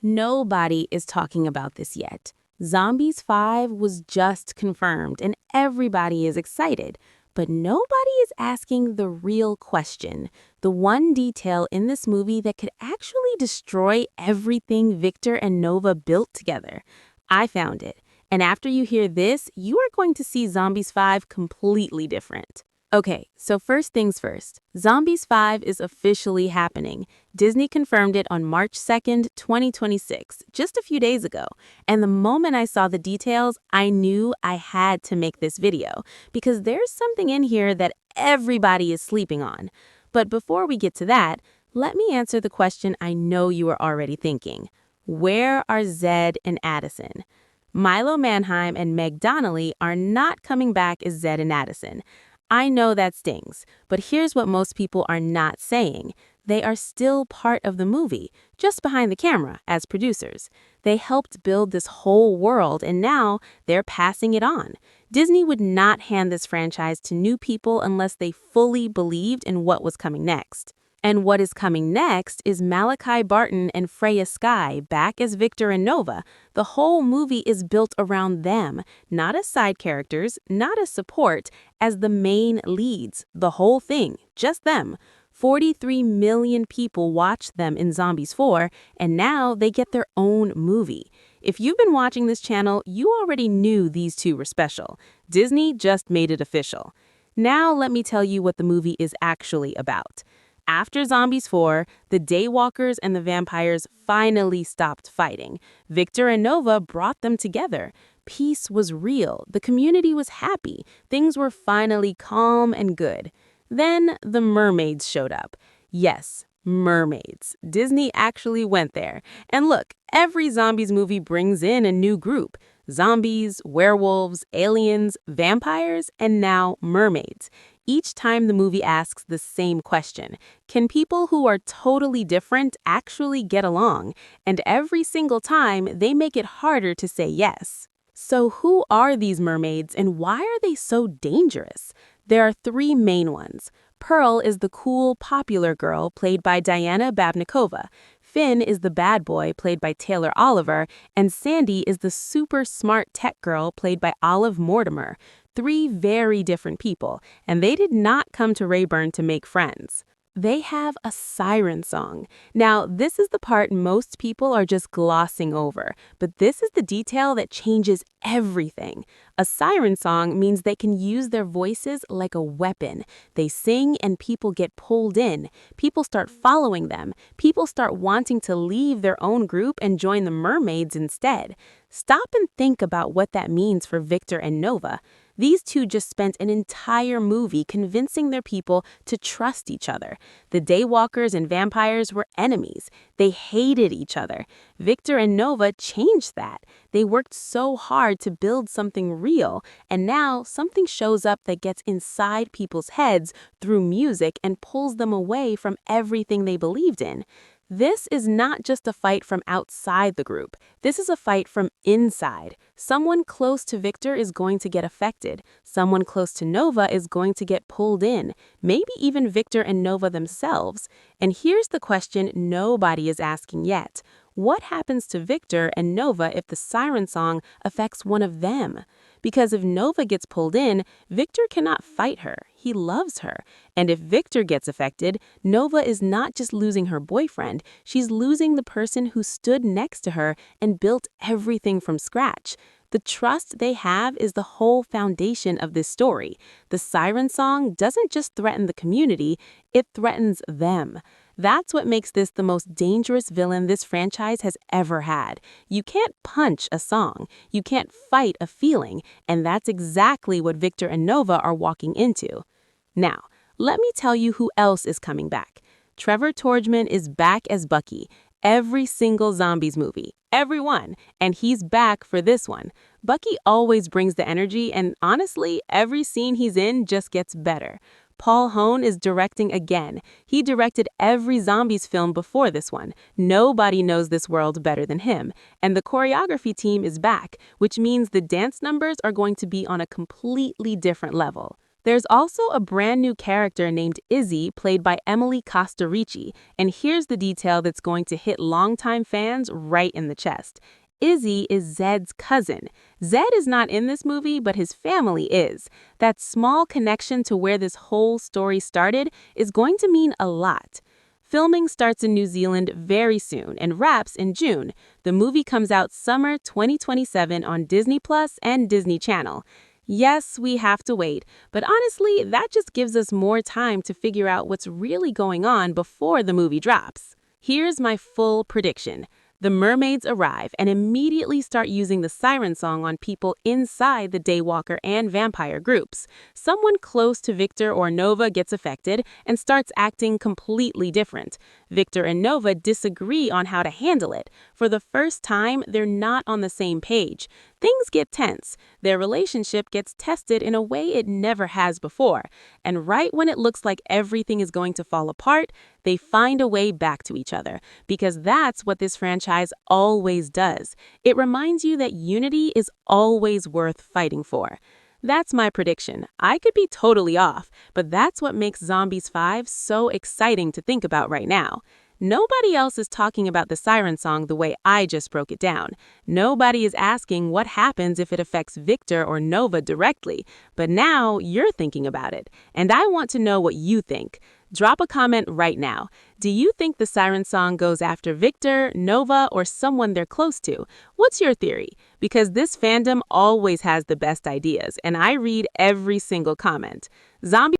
Nobody is talking about this yet. Zombies 5 was just confirmed and everybody is excited. But nobody is asking the real question, the one detail in this movie that could actually destroy everything Victor and Nova built together. I found it. And after you hear this, you are going to see Zombies 5 completely different. Okay, so first things first. Zombies 5 is officially happening. Disney confirmed it on March 2nd, 2026, just a few days ago. And the moment I saw the details, I knew I had to make this video because there's something in here that everybody is sleeping on. But before we get to that, let me answer the question I know you are already thinking. Where are Zed and Addison? Milo Manheim and Meg Donnelly are not coming back as Zed and Addison. I know that stings, but here's what most people are not saying. They are still part of the movie, just behind the camera as producers. They helped build this whole world and now they're passing it on. Disney would not hand this franchise to new people unless they fully believed in what was coming next. And what is coming next is Malachi, Barton, and Freya Skye back as Victor and Nova. The whole movie is built around them, not as side characters, not as support, as the main leads. The whole thing, just them. 43 million people watched them in Zombies 4, and now they get their own movie. If you've been watching this channel, you already knew these two were special. Disney just made it official. Now let me tell you what the movie is actually about. After Zombies 4, the Daywalkers and the vampires finally stopped fighting. Victor and Nova brought them together. Peace was real. The community was happy. Things were finally calm and good. Then the mermaids showed up. Yes, mermaids. Disney actually went there. And look, every Zombies movie brings in a new group. Zombies, werewolves, aliens, vampires, and now mermaids. Each time the movie asks the same question, can people who are totally different actually get along? And every single time, they make it harder to say yes. So who are these mermaids and why are they so dangerous? There are three main ones. Pearl is the cool, popular girl played by Diana Babnikova. Finn is the bad boy played by Taylor Oliver, and Sandy is the super smart tech girl played by Olive Mortimer. Three very different people, and they did not come to Rayburn to make friends. They have a siren song. Now, this is the part most people are just glossing over, but this is the detail that changes everything. A siren song means they can use their voices like a weapon. They sing and people get pulled in. People start following them. People start wanting to leave their own group and join the mermaids instead. Stop and think about what that means for Victor and Nova. These two just spent an entire movie convincing their people to trust each other. The Daywalkers and vampires were enemies. They hated each other. Victor and Nova changed that. They worked so hard to build something real, and now something shows up that gets inside people's heads through music and pulls them away from everything they believed in. This is not just a fight from outside the group. This is a fight from inside. Someone close to Victor is going to get affected. Someone close to Nova is going to get pulled in. Maybe even Victor and Nova themselves. And here's the question nobody is asking yet. What happens to Victor and Nova if the siren song affects one of them? Because if Nova gets pulled in, Victor cannot fight her. He loves her. And if Victor gets affected, Nova is not just losing her boyfriend, she's losing the person who stood next to her and built everything from scratch. The trust they have is the whole foundation of this story. The siren song doesn't just threaten the community, it threatens them. That's what makes this the most dangerous villain this franchise has ever had. You can't punch a song. You can't fight a feeling. And that's exactly what Victor and Nova are walking into. Now, let me tell you who else is coming back. Trevor Torgman is back as Bucky. Every single Zombies movie. Every one. And he's back for this one. Bucky always brings the energy, and honestly, every scene he's in just gets better. Paul Hone is directing again. He directed every Zombies film before this one. Nobody knows this world better than him. And the choreography team is back, which means the dance numbers are going to be on a completely different level. There's also a brand new character named Izzy, played by Emily Costarici, and here's the detail that's going to hit longtime fans right in the chest. Izzy is Zed's cousin. Zed is not in this movie, but his family is. That small connection to where this whole story started is going to mean a lot. Filming starts in New Zealand very soon and wraps in June. The movie comes out summer 2027 on Disney Plus and Disney Channel. Yes, we have to wait, but honestly, that just gives us more time to figure out what's really going on before the movie drops. Here's my full prediction. The mermaids arrive and immediately start using the siren song on people inside the Daywalker and vampire groups. Someone close to Victor or Nova gets affected and starts acting completely different. Victor and Nova disagree on how to handle it. For the first time, they're not on the same page. Things get tense. Their relationship gets tested in a way it never has before. And right when it looks like everything is going to fall apart, they find a way back to each other. Because that's what this franchise always does. It reminds you that unity is always worth fighting for. That's my prediction. I could be totally off, but that's what makes Zombies 5 so exciting to think about right now. Nobody else is talking about the siren song the way I just broke it down. Nobody is asking what happens if it affects Victor or Nova directly. But now you're thinking about it, and I want to know what you think. Drop a comment right now. Do you think the siren song goes after Victor, Nova, or someone they're close to? What's your theory? Because this fandom always has the best ideas, and I read every single comment. Zombie